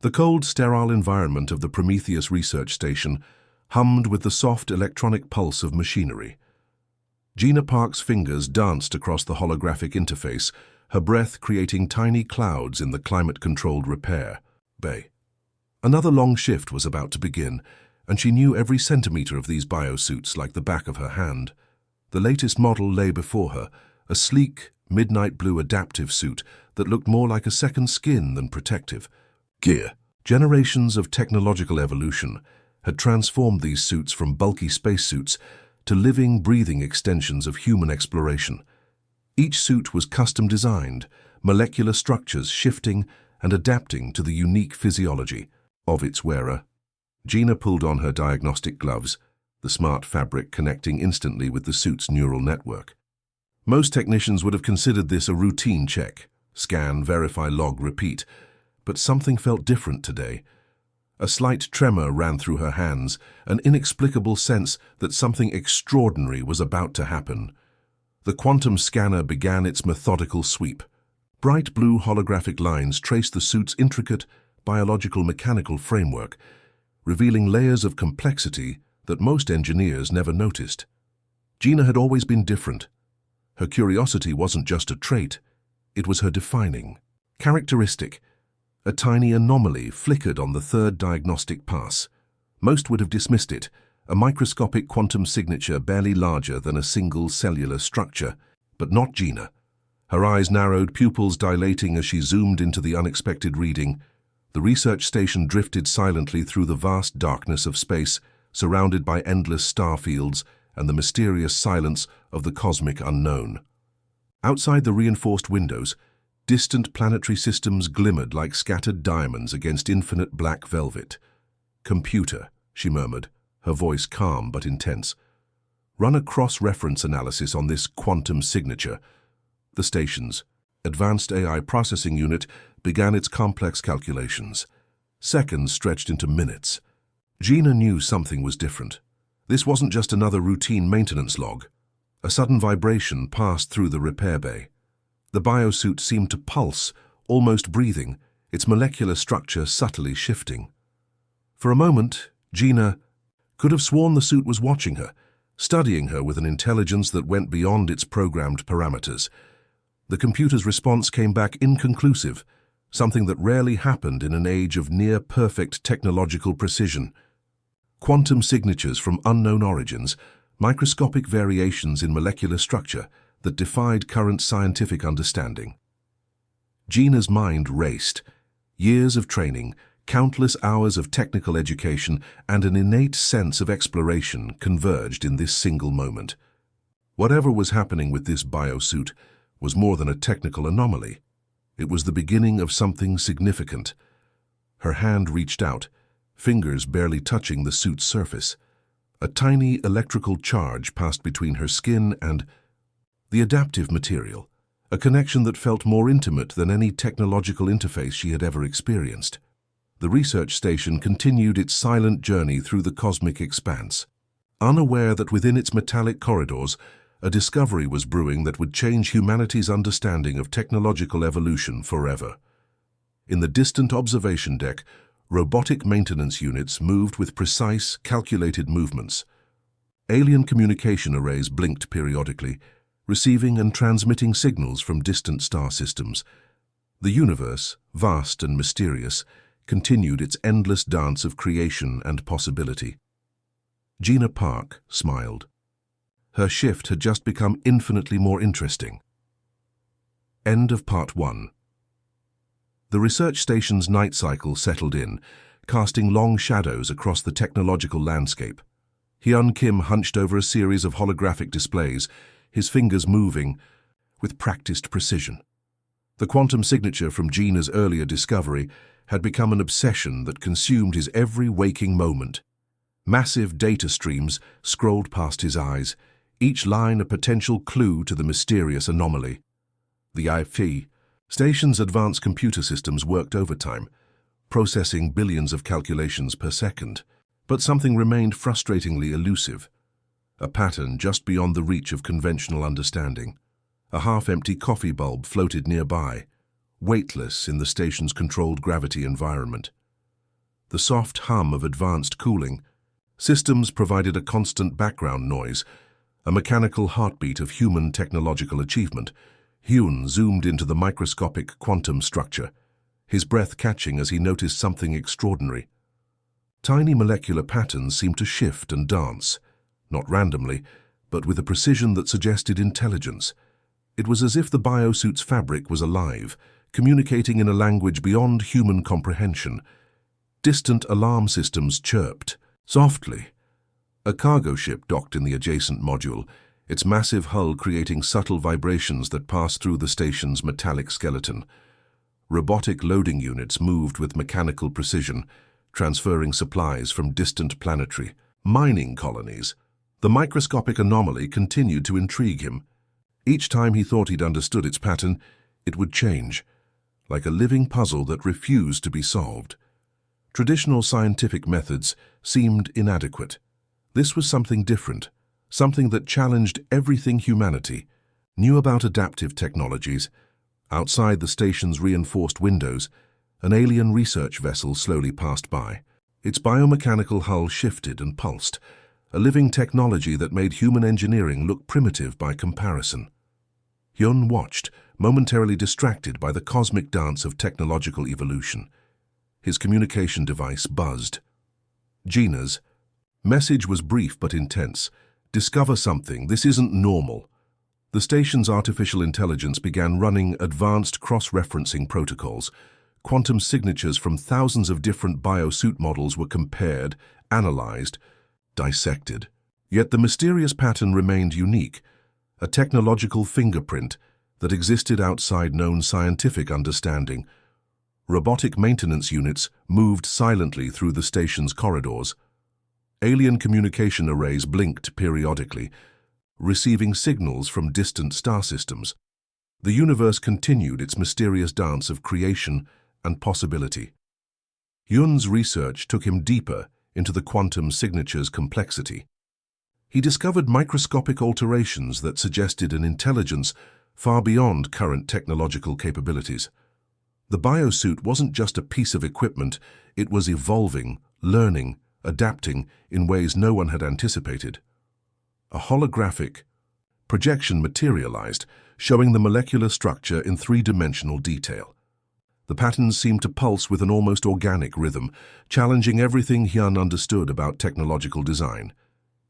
The cold, sterile environment of the Prometheus research station hummed with the soft electronic pulse of machinery. Gina Park's fingers danced across the holographic interface, her breath creating tiny clouds in the climate-controlled repair bay. Another long shift was about to begin, and she knew every centimeter of these biosuits like the back of her hand. The latest model lay before her, a sleek, midnight blue adaptive suit that looked more like a second skin than protective. Generations of technological evolution had transformed these suits from bulky spacesuits to living, breathing extensions of human exploration. Each suit was custom designed, molecular structures shifting and adapting to the unique physiology of its wearer. Gina pulled on her diagnostic gloves, the smart fabric connecting instantly with the suit's neural network. Most technicians would have considered this a routine check: scan, verify, log, repeat. But something felt different today. A slight tremor ran through her hands, an inexplicable sense that something extraordinary was about to happen. The quantum scanner began its methodical sweep. Bright blue holographic lines traced the suit's intricate biological-mechanical framework, revealing layers of complexity that most engineers never noticed. Gina had always been different. Her curiosity wasn't just a trait, it was her defining characteristic. A tiny anomaly flickered on the third diagnostic pass. Most would have dismissed it, a microscopic quantum signature barely larger than a single cellular structure, but not Gina. Her eyes narrowed, pupils dilating as she zoomed into the unexpected reading. The research station drifted silently through the vast darkness of space, surrounded by endless star fields and the mysterious silence of the cosmic unknown. Outside the reinforced windows, distant planetary systems glimmered like scattered diamonds against infinite black velvet. "Computer," she murmured, her voice calm but intense. "Run a cross-reference analysis on this quantum signature." The station's advanced AI processing unit began its complex calculations. Seconds stretched into minutes. Gina knew something was different. This wasn't just another routine maintenance log. A sudden vibration passed through the repair bay. The biosuit seemed to pulse, almost breathing, its molecular structure subtly shifting. For a moment, Gina could have sworn the suit was watching her, studying her with an intelligence that went beyond its programmed parameters. The computer's response came back inconclusive, something that rarely happened in an age of near-perfect technological precision. Quantum signatures from unknown origins, microscopic variations in molecular structure that defied current scientific understanding. Gina's mind raced. Years of training, countless hours of technical education, and an innate sense of exploration converged in this single moment. Whatever was happening with this biosuit was more than a technical anomaly. It was the beginning of something significant. Her hand reached out, fingers barely touching the suit's surface. A tiny electrical charge passed between her skin and the adaptive material, a connection that felt more intimate than any technological interface she had ever experienced. The research station continued its silent journey through the cosmic expanse, unaware that within its metallic corridors, a discovery was brewing that would change humanity's understanding of technological evolution forever. In the distant observation deck, robotic maintenance units moved with precise, calculated movements. Alien communication arrays blinked periodically, receiving and transmitting signals from distant star systems. The universe, vast and mysterious, continued its endless dance of creation and possibility. Gina Park smiled. Her shift had just become infinitely more interesting. End of Part 1. The research station's night cycle settled in, casting long shadows across the technological landscape. Hyun Kim hunched over a series of holographic displays, his fingers moving with practiced precision. The quantum signature from Gina's earlier discovery had become an obsession that consumed his every waking moment. Massive data streams scrolled past his eyes, each line a potential clue to the mysterious anomaly. The HFY station's advanced computer systems worked overtime, processing billions of calculations per second, but something remained frustratingly elusive. A pattern just beyond the reach of conventional understanding. A half-empty coffee bulb floated nearby, weightless in the station's controlled gravity environment. the soft hum of advanced cooling. Systems provided a constant background noise, a mechanical heartbeat of human technological achievement. Hyun zoomed into the microscopic quantum structure, his breath catching as he noticed something extraordinary. Tiny molecular patterns seemed to shift and dance, not randomly, but with a precision that suggested intelligence. It was as if the biosuit's fabric was alive, communicating in a language beyond human comprehension. Distant alarm systems chirped, softly. A cargo ship docked in the adjacent module, its massive hull creating subtle vibrations that passed through the station's metallic skeleton. Robotic loading units moved with mechanical precision, transferring supplies from distant planetary mining colonies. The microscopic anomaly continued to intrigue him. Each time he thought he'd understood its pattern, it would change, like a living puzzle that refused to be solved. Traditional scientific methods seemed inadequate. This was something different, something that challenged everything humanity knew about adaptive technologies. Outside the station's reinforced windows, an alien research vessel slowly passed by. Its biomechanical hull shifted and pulsed, a living technology that made human engineering look primitive by comparison. Hyun watched, momentarily distracted by the cosmic dance of technological evolution. His communication device buzzed. Gina's message was brief but intense. Discover something. This isn't normal. The station's artificial intelligence began running advanced cross-referencing protocols. Quantum signatures from thousands of different biosuit models were compared, analyzed, dissected. Yet the mysterious pattern remained unique, a technological fingerprint that existed outside known scientific understanding. Robotic maintenance units moved silently through the station's corridors. Alien communication arrays blinked periodically, receiving signals from distant star systems. The universe continued its mysterious dance of creation and possibility. Hyun's research took him deeper into the quantum signature's complexity. He discovered microscopic alterations that suggested an intelligence far beyond current technological capabilities. The biosuit wasn't just a piece of equipment, it was evolving, learning, adapting in ways no one had anticipated. A holographic projection materialized, showing the molecular structure in three-dimensional detail. The patterns seemed to pulse with an almost organic rhythm, challenging everything Hyun understood about technological design.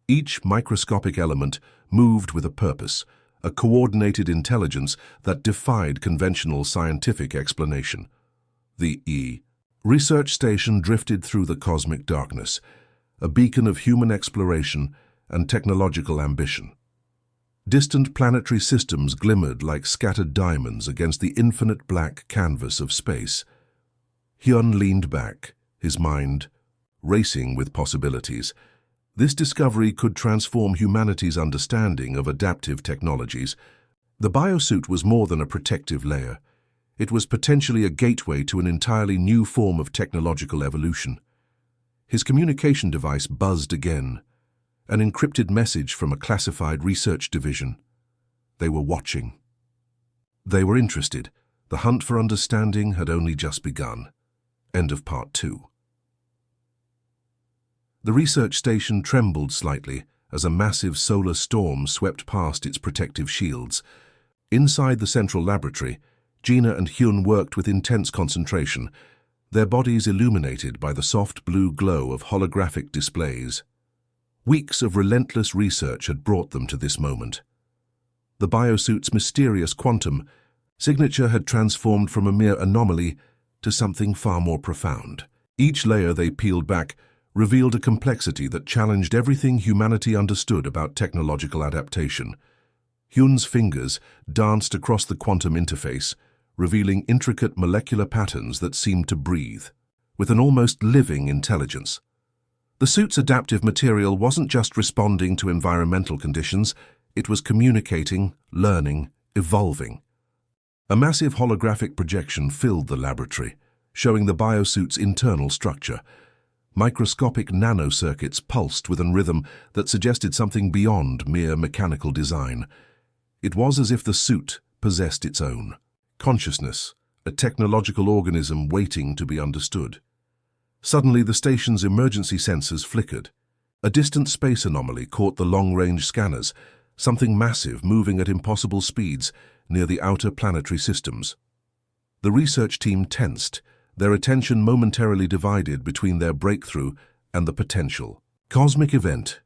Each microscopic element moved with a purpose, a coordinated intelligence that defied conventional scientific explanation. The research station drifted through the cosmic darkness, a beacon of human exploration and technological ambition. Distant planetary systems glimmered like scattered diamonds against the infinite black canvas of space. Hyun leaned back, his mind racing with possibilities. This discovery could transform humanity's understanding of adaptive technologies. The biosuit was more than a protective layer. It was potentially a gateway to an entirely new form of technological evolution. His communication device buzzed again, an encrypted message from a classified research division. They were watching. They were interested. The hunt for understanding had only just begun. End of part 2. The research station trembled slightly as a massive solar storm swept past its protective shields. Inside the central laboratory, Gina and Hyun worked with intense concentration, their bodies illuminated by the soft blue glow of holographic displays. Weeks of relentless research had brought them to this moment. The biosuit's mysterious quantum signature had transformed from a mere anomaly to something far more profound. Each layer they peeled back revealed a complexity that challenged everything humanity understood about technological adaptation. Hyun's fingers danced across the quantum interface, revealing intricate molecular patterns that seemed to breathe, with an almost living intelligence. The suit's adaptive material wasn't just responding to environmental conditions, it was communicating, learning, evolving. A massive holographic projection filled the laboratory, showing the biosuit's internal structure. Microscopic nanocircuits pulsed with a rhythm that suggested something beyond mere mechanical design. It was as if the suit possessed its own consciousness, a technological organism waiting to be understood. Suddenly, the station's emergency sensors flickered. A distant space anomaly caught the long-range scanners, something massive moving at impossible speeds near the outer planetary systems. The research team tensed, their attention momentarily divided between their breakthrough and the potential cosmic event.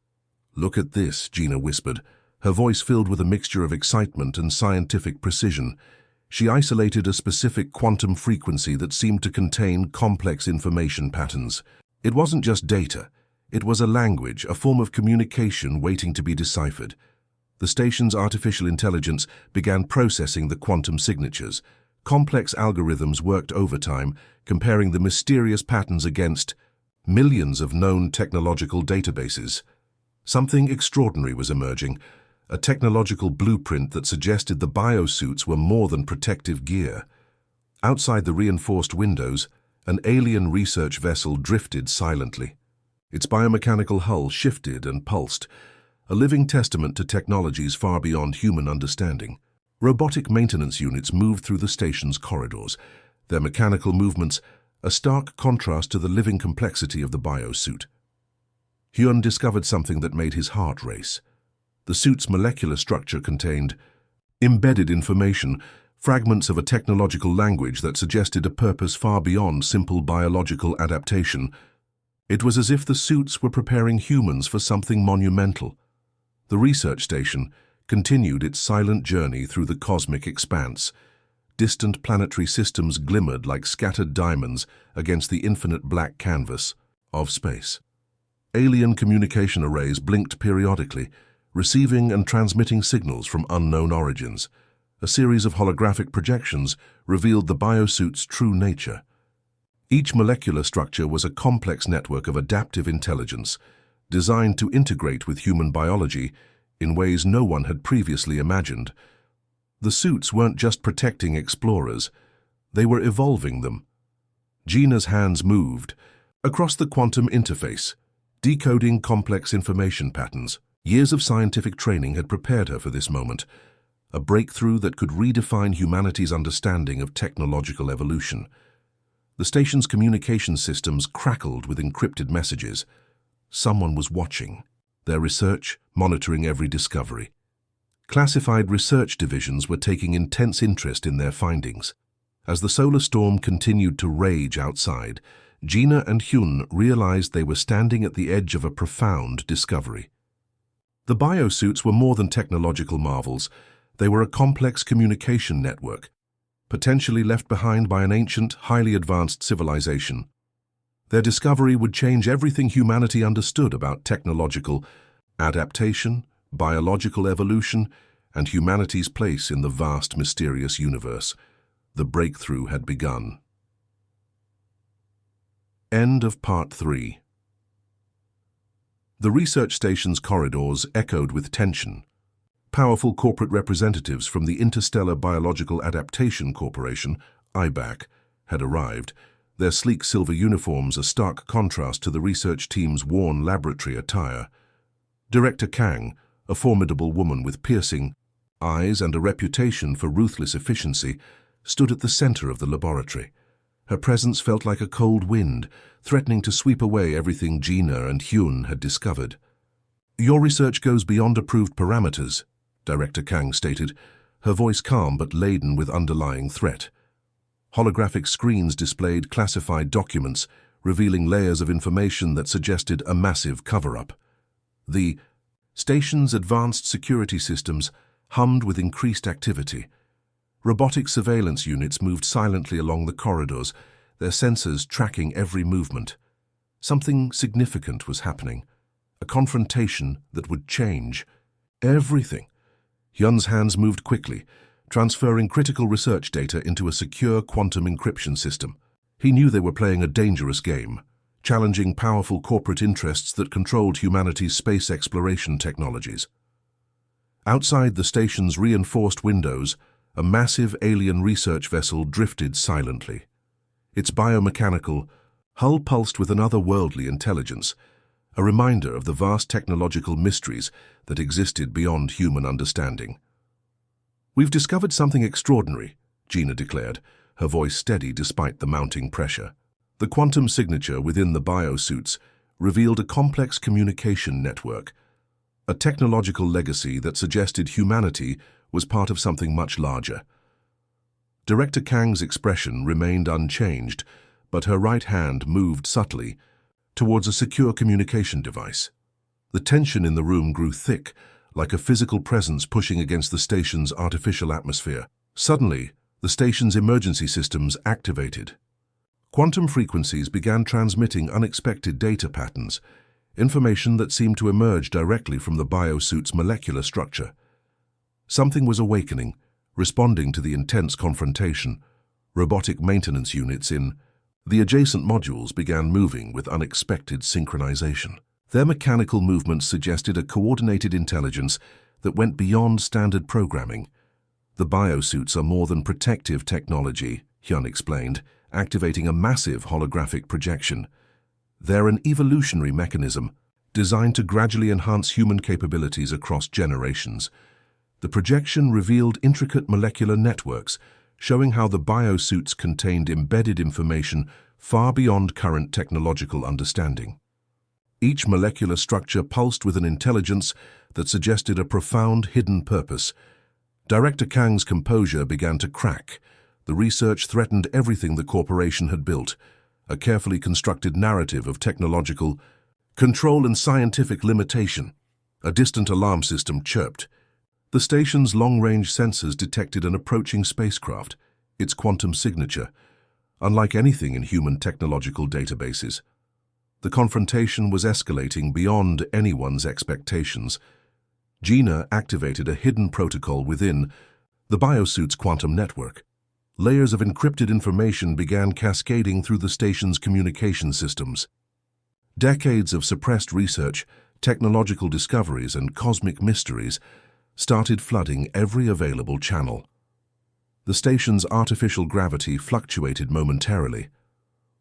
"Look at this," Gina whispered, her voice filled with a mixture of excitement and scientific precision. She isolated a specific quantum frequency that seemed to contain complex information patterns. It wasn't just data. It was a language, a form of communication waiting to be deciphered. The station's artificial intelligence began processing the quantum signatures. Complex algorithms worked overtime, comparing the mysterious patterns against millions of known technological databases. Something extraordinary was emerging, a technological blueprint that suggested the biosuits were more than protective gear. Outside the reinforced windows, an alien research vessel drifted silently. Its biomechanical hull shifted and pulsed, a living testament to technologies far beyond human understanding. Robotic maintenance units moved through the station's corridors, their mechanical movements a stark contrast to the living complexity of the biosuit. Hyun discovered something that made his heart race. The suit's molecular structure contained embedded information, fragments of a technological language that suggested a purpose far beyond simple biological adaptation. It was as if the suits were preparing humans for something monumental. The research station continued its silent journey through the cosmic expanse. Distant planetary systems glimmered like scattered diamonds against the infinite black canvas of space. Alien communication arrays blinked periodically, receiving and transmitting signals from unknown origins. A series of holographic projections revealed the biosuit's true nature. Each molecular structure was a complex network of adaptive intelligence, designed to integrate with human biology in ways no one had previously imagined. The suits weren't just protecting explorers, they were evolving them. Gina's hands moved across the quantum interface, decoding complex information patterns. Years of scientific training had prepared her for this moment, a breakthrough that could redefine humanity's understanding of technological evolution. The station's communication systems crackled with encrypted messages. Someone was watching, their research monitoring every discovery. Classified research divisions were taking intense interest in their findings. As the solar storm continued to rage outside, Gina and Hyun realized they were standing at the edge of a profound discovery. The biosuits were more than technological marvels. They were a complex communication network, potentially left behind by an ancient, highly advanced civilization. Their discovery would change everything humanity understood about technological adaptation, biological evolution, and humanity's place in the vast, mysterious universe. The breakthrough had begun. End of Part 3. The research station's corridors echoed with tension. Powerful corporate representatives from the Interstellar Biological Adaptation Corporation, IBAC, had arrived, their sleek silver uniforms a stark contrast to the research team's worn laboratory attire. Director Kang, a formidable woman with piercing eyes and a reputation for ruthless efficiency, stood at the center of the laboratory. Her presence felt like a cold wind, threatening to sweep away everything Gina and Hyun had discovered. "Your research goes beyond approved parameters," Director Kang stated, her voice calm but laden with underlying threat. Holographic screens displayed classified documents, revealing layers of information that suggested a massive cover-up. The station's advanced security systems hummed with increased activity. Robotic surveillance units moved silently along the corridors, their sensors tracking every movement. Something significant was happening, a confrontation that would change everything. Hyun's hands moved quickly, transferring critical research data into a secure quantum encryption system. He knew they were playing a dangerous game, challenging powerful corporate interests that controlled humanity's space exploration technologies. Outside the station's reinforced windows, a massive alien research vessel drifted silently. Its biomechanical hull pulsed with an otherworldly intelligence, a reminder of the vast technological mysteries that existed beyond human understanding. "We've discovered something extraordinary," Gina declared, her voice steady despite the mounting pressure. The quantum signature within the biosuits revealed a complex communication network, a technological legacy that suggested humanity was part of something much larger. Director Kang's expression remained unchanged, but her right hand moved subtly towards a secure communication device. The tension in the room grew thick, like a physical presence pushing against the station's artificial atmosphere. Suddenly, the station's emergency systems activated. Quantum frequencies began transmitting unexpected data patterns, information that seemed to emerge directly from the biosuit's molecular structure. Something was awakening, responding to the intense confrontation. Robotic maintenance units in the adjacent modules began moving with unexpected synchronization. Their mechanical movements suggested a coordinated intelligence that went beyond standard programming. The biosuits are more than protective technology, Hyun explained, activating a massive holographic projection. They're an evolutionary mechanism designed to gradually enhance human capabilities across generations. The projection revealed intricate molecular networks, showing how the biosuits contained embedded information far beyond current technological understanding. Each molecular structure pulsed with an intelligence that suggested a profound hidden purpose. Director Kang's composure began to crack. The research threatened everything the corporation had built, a carefully constructed narrative of technological control and scientific limitation. A distant alarm system chirped. The station's long-range sensors detected an approaching spacecraft, its quantum signature, unlike anything in human technological databases. The confrontation was escalating beyond anyone's expectations. Gina activated a hidden protocol within the biosuit's quantum network. Layers of encrypted information began cascading through the station's communication systems. Decades of suppressed research, technological discoveries, and cosmic mysteries started flooding every available channel. The station's artificial gravity fluctuated momentarily.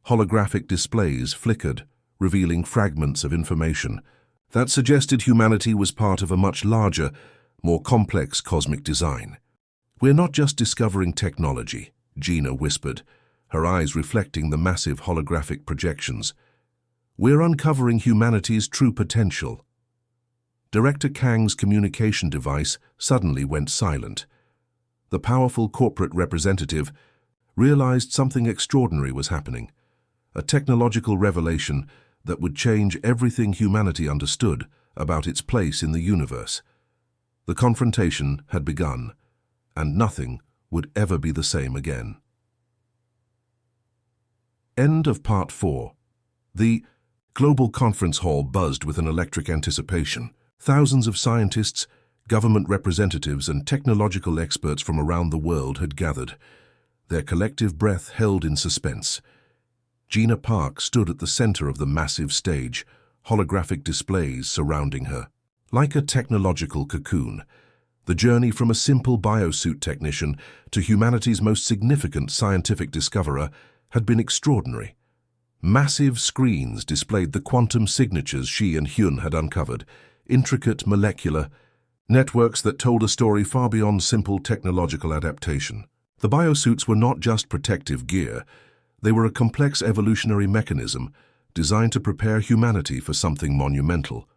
Holographic displays flickered, revealing fragments of information that suggested humanity was part of a much larger, more complex cosmic design. "We're not just discovering technology," Gina whispered, her eyes reflecting the massive holographic projections. "We're uncovering humanity's true potential." Director Kang's communication device suddenly went silent. The powerful corporate representative realized something extraordinary was happening, a technological revelation that would change everything humanity understood about its place in the universe. The confrontation had begun, and nothing would ever be the same again. End of Part 4. The global conference hall buzzed with an electric anticipation. Thousands of scientists, government representatives, and technological experts from around the world had gathered, their collective breath held in suspense. Gina Park stood at the center of the massive stage, holographic displays surrounding her. Like a technological cocoon, the journey from a simple biosuit technician to humanity's most significant scientific discoverer had been extraordinary. Massive screens displayed the quantum signatures she and Hyun had uncovered, intricate molecular networks that told a story far beyond simple technological adaptation. The biosuits were not just protective gear, they were a complex evolutionary mechanism designed to prepare humanity for something monumental.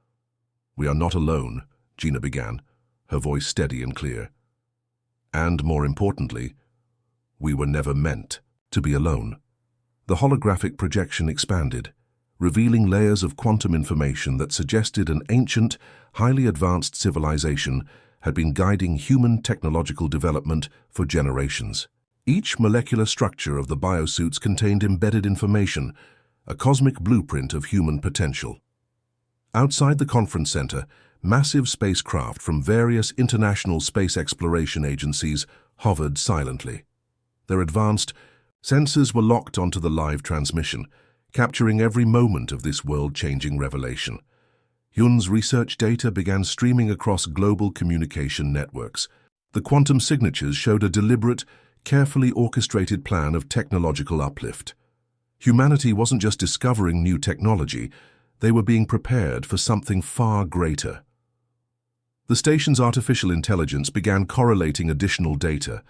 "We are not alone," Gina began, her voice steady and clear. "And more importantly, we were never meant to be alone." The holographic projection expanded, revealing layers of quantum information that suggested an ancient, highly advanced civilization had been guiding human technological development for generations. Each molecular structure of the biosuits contained embedded information, a cosmic blueprint of human potential. Outside the conference center, massive spacecraft from various international space exploration agencies hovered silently. Their advanced sensors were locked onto the live transmission, capturing every moment of this world-changing revelation. Hyun's research data began streaming across global communication networks. The quantum signatures showed a deliberate, carefully orchestrated plan of technological uplift. Humanity wasn't just discovering new technology, they were being prepared for something far greater. The station's artificial intelligence began correlating additional data,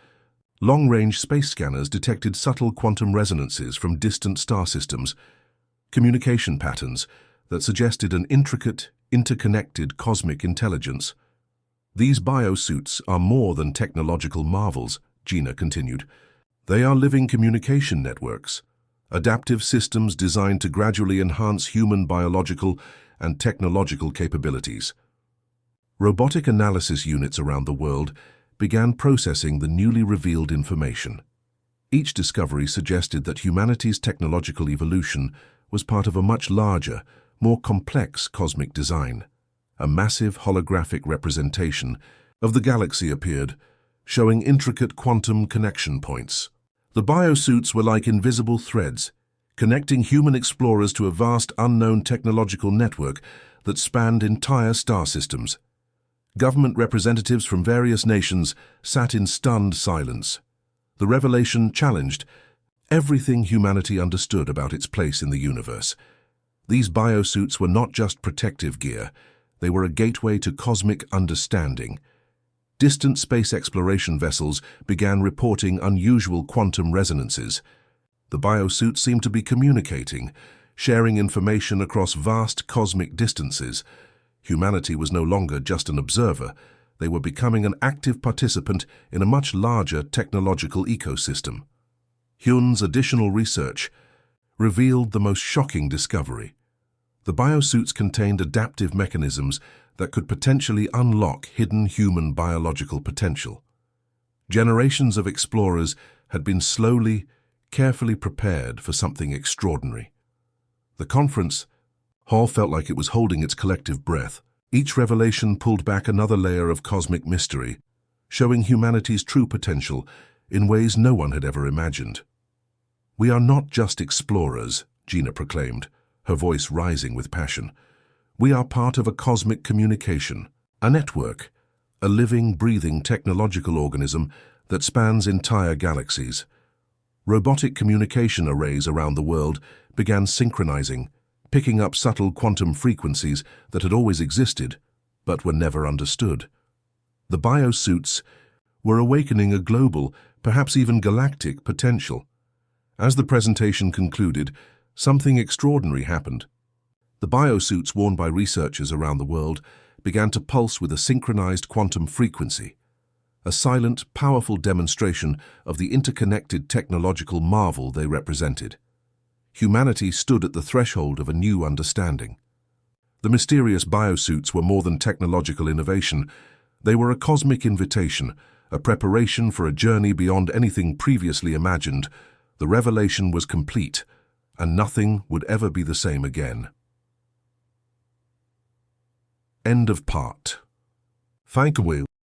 Long-range space scanners detected subtle quantum resonances from distant star systems, communication patterns that suggested an intricate, interconnected cosmic intelligence. These biosuits are more than technological marvels, Gina continued. They are living communication networks, adaptive systems designed to gradually enhance human biological and technological capabilities. Robotic analysis units around the world began processing the newly revealed information. Each discovery suggested that humanity's technological evolution was part of a much larger, more complex cosmic design. A massive holographic representation of the galaxy appeared, showing intricate quantum connection points. The biosuits were like invisible threads, connecting human explorers to a vast unknown technological network that spanned entire star systems. Government representatives from various nations sat in stunned silence. The revelation challenged everything humanity understood about its place in the universe. These biosuits were not just protective gear, they were a gateway to cosmic understanding. Distant space exploration vessels began reporting unusual quantum resonances. The biosuits seemed to be communicating, sharing information across vast cosmic distances. Humanity was no longer just an observer. They were becoming an active participant in a much larger technological ecosystem. Hyun's additional research revealed the most shocking discovery. The biosuits contained adaptive mechanisms that could potentially unlock hidden human biological potential. Generations of explorers had been slowly, carefully prepared for something extraordinary. The conference hall felt like it was holding its collective breath. Each revelation pulled back another layer of cosmic mystery, showing humanity's true potential in ways no one had ever imagined. "We are not just explorers," Gina proclaimed, her voice rising with passion. "We are part of a cosmic communication, a network, a living, breathing technological organism that spans entire galaxies." Robotic communication arrays around the world began synchronizing, picking up subtle quantum frequencies that had always existed, but were never understood. The biosuits were awakening a global, perhaps even galactic, potential. As the presentation concluded, something extraordinary happened. The biosuits worn by researchers around the world began to pulse with a synchronized quantum frequency, a silent, powerful demonstration of the interconnected technological marvel they represented. Humanity stood at the threshold of a new understanding. The mysterious biosuits were more than technological innovation. They were a cosmic invitation, a preparation for a journey beyond anything previously imagined. The revelation was complete, and nothing would ever be the same again. End of part. Thank you.